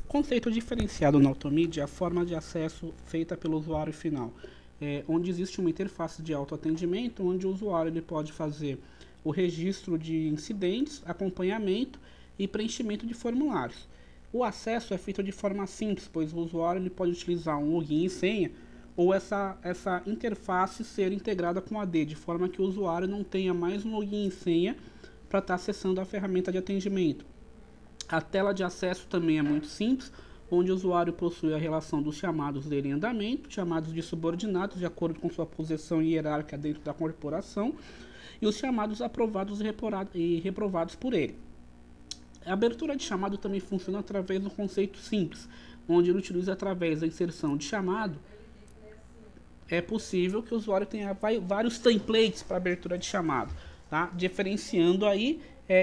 Conceito diferenciado na Automídia é a forma de acesso feita pelo usuário final, onde existe uma interface de autoatendimento, onde o usuário ele pode fazer o registro de incidentes, acompanhamento e preenchimento de formulários. O acesso é feito de forma simples, pois o usuário ele pode utilizar um login e senha ou essa interface ser integrada com a AD, de forma que o usuário não tenha mais um login e senha para estar acessando a ferramenta de atendimento. A tela de acesso também é muito simples, onde o usuário possui a relação dos chamados dele em andamento, chamados de subordinados de acordo com sua posição hierárquica dentro da corporação, e os chamados aprovados e reprovados por ele. A abertura de chamado também funciona através do conceito simples, onde ele utiliza através da inserção de chamado. É possível que o usuário tenha vários templates para abertura de chamado, tá? Diferenciando aí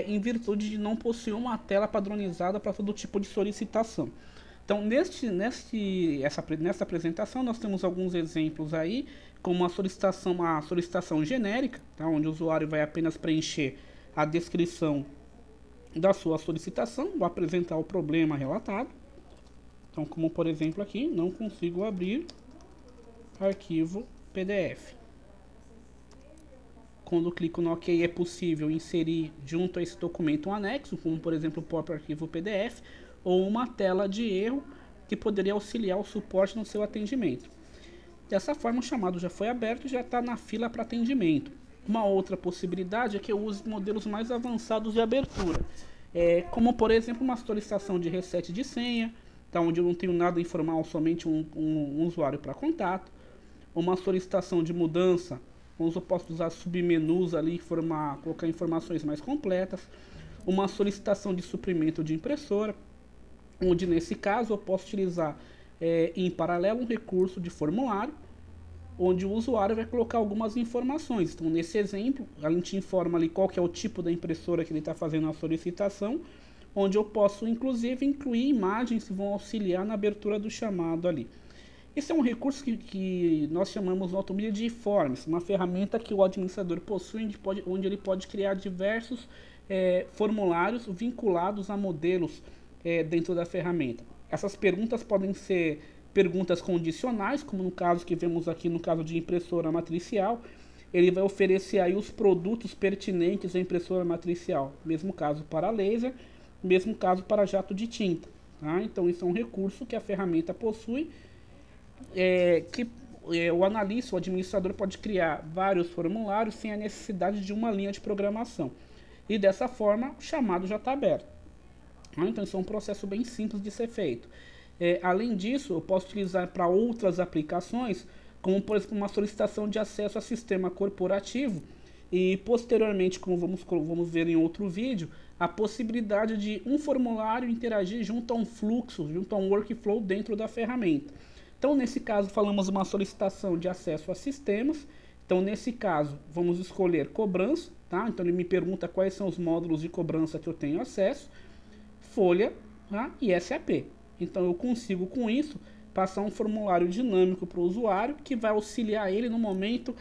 em virtude de não possuir uma tela padronizada para todo tipo de solicitação. Então, nessa apresentação, nós temos alguns exemplos aí, como uma solicitação genérica, tá? Onde o usuário vai apenas preencher a descrição da sua solicitação, ou apresentar o problema relatado. Então, como por exemplo aqui, não consigo abrir arquivo PDF. Quando clico no OK, é possível inserir junto a esse documento um anexo, como por exemplo o próprio arquivo PDF, ou uma tela de erro que poderia auxiliar o suporte no seu atendimento. Dessa forma, o chamado já foi aberto e já está na fila para atendimento. Uma outra possibilidade é que eu use modelos mais avançados de abertura, como por exemplo uma solicitação de reset de senha, tá, onde eu não tenho nada informal, somente um usuário para contato, uma solicitação de mudança, onde eu posso usar submenus ali, colocar informações mais completas, uma solicitação de suprimento de impressora, onde nesse caso eu posso utilizar em paralelo um recurso de formulário, onde o usuário vai colocar algumas informações. Então, nesse exemplo, a gente informa ali qual que é o tipo da impressora que ele está fazendo a solicitação, onde eu posso inclusive incluir imagens que vão auxiliar na abertura do chamado ali. Esse é um recurso que nós chamamos na Automídia de Forms, uma ferramenta que o administrador possui, onde ele pode criar diversos formulários vinculados a modelos dentro da ferramenta. Essas perguntas podem ser perguntas condicionais, como no caso que vemos aqui no caso de impressora matricial. Ele vai oferecer aí os produtos pertinentes à impressora matricial, mesmo caso para laser, mesmo caso para jato de tinta. Tá? Então isso é um recurso que a ferramenta possui, o analista, o administrador pode criar vários formulários sem a necessidade de uma linha de programação. E dessa forma o chamado já está aberto. Então isso é um processo bem simples de ser feito. Além disso, eu posso utilizar para outras aplicações, como por exemplo uma solicitação de acesso a sistema corporativo e posteriormente, como vamos ver em outro vídeo, a possibilidade de um formulário interagir junto a um fluxo, junto a um workflow dentro da ferramenta. Então nesse caso falamos uma solicitação de acesso a sistemas. Então nesse caso vamos escolher cobrança, tá? Então ele me pergunta quais são os módulos de cobrança que eu tenho acesso, folha, tá? E SAP. Então eu consigo com isso passar um formulário dinâmico para o usuário que vai auxiliar ele no momento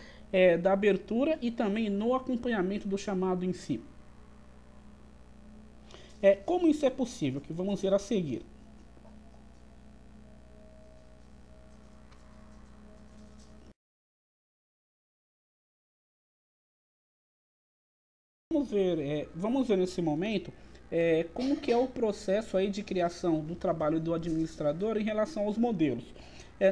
da abertura e também no acompanhamento do chamado em si. Como isso é possível? Que vamos ver a seguir. Vamos ver nesse momento como que é o processo aí de criação do trabalho do administrador em relação aos modelos.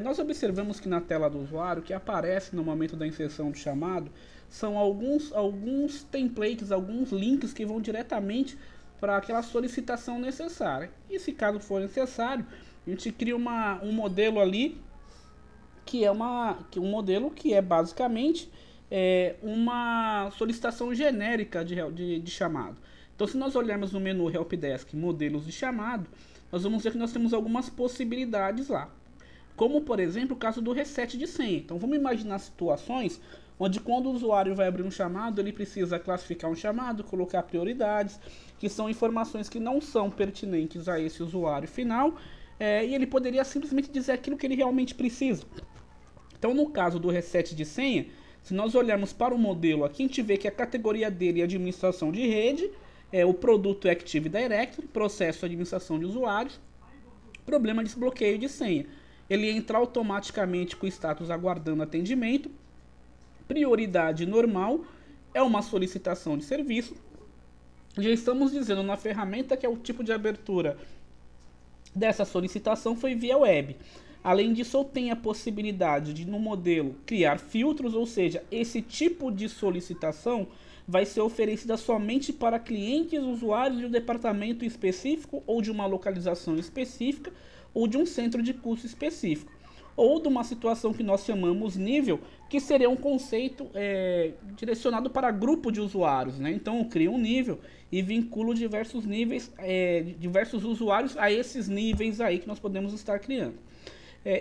Nós observamos que na tela do usuário, que aparece no momento da inserção do chamado, são alguns templates, alguns links que vão diretamente para aquela solicitação necessária. E se caso for necessário, a gente cria um modelo ali, que é um modelo que é basicamente uma solicitação genérica de chamado. Então, se nós olharmos no menu Helpdesk modelos de chamado, nós vamos ver que nós temos algumas possibilidades lá. Como, por exemplo, o caso do reset de senha. Então, vamos imaginar situações onde quando o usuário vai abrir um chamado, ele precisa classificar um chamado, colocar prioridades, que são informações que não são pertinentes a esse usuário final, e ele poderia simplesmente dizer aquilo que ele realmente precisa. Então, no caso do reset de senha, se nós olharmos para o modelo aqui, a gente vê que a categoria dele é administração de rede, o produto é Active Directory, processo de administração de usuários, Problema de desbloqueio de senha. Ele entra automaticamente com o status aguardando atendimento. Prioridade normal é uma solicitação de serviço. Já estamos dizendo na ferramenta que é o tipo de abertura dessa solicitação foi via web. Além disso, eu tenho a possibilidade de, no modelo, criar filtros, ou seja, esse tipo de solicitação vai ser oferecida somente para clientes, usuários de um departamento específico, ou de uma localização específica, ou de um centro de custo específico. Ou de uma situação que nós chamamos nível, que seria um conceito direcionado para grupo de usuários, né? Então eu crio um nível e vinculo diversos níveis, diversos usuários a esses níveis aí que nós podemos estar criando.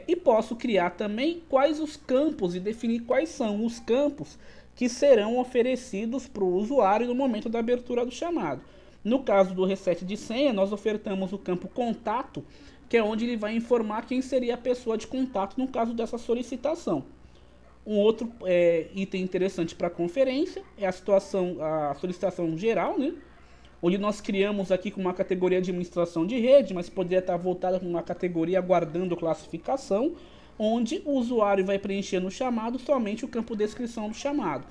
E posso criar também quais os campos e definir quais são os campos que serão oferecidos para o usuário no momento da abertura do chamado. No caso do reset de senha, nós ofertamos o campo contato, que é onde ele vai informar quem seria a pessoa de contato no caso dessa solicitação. Um outro item interessante para a conferência é a solicitação geral, né? Onde nós criamos aqui com uma categoria de administração de rede, mas poderia estar voltada com uma categoria aguardando classificação, onde o usuário vai preencher no chamado somente o campo descrição do chamado.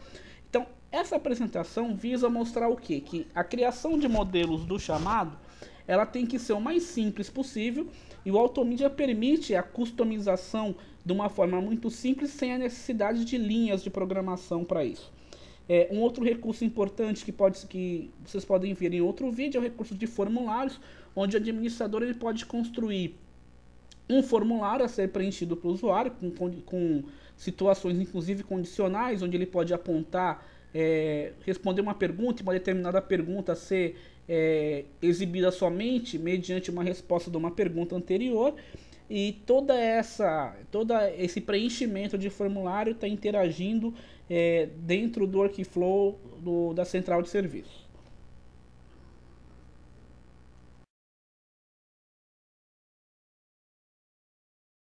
Então, essa apresentação visa mostrar o quê? Que a criação de modelos do chamado, ela tem que ser o mais simples possível, e o Automedia permite a customização de uma forma muito simples, sem a necessidade de linhas de programação para isso. Um outro recurso importante que vocês podem ver em outro vídeo é o recurso de formulários, onde o administrador ele pode construir um formulário a ser preenchido pelo usuário, com situações inclusive condicionais, onde ele pode apontar, responder uma pergunta e uma determinada pergunta ser exibida somente mediante uma resposta de uma pergunta anterior. E todo esse preenchimento de formulário está interagindo dentro do workflow da central de serviços.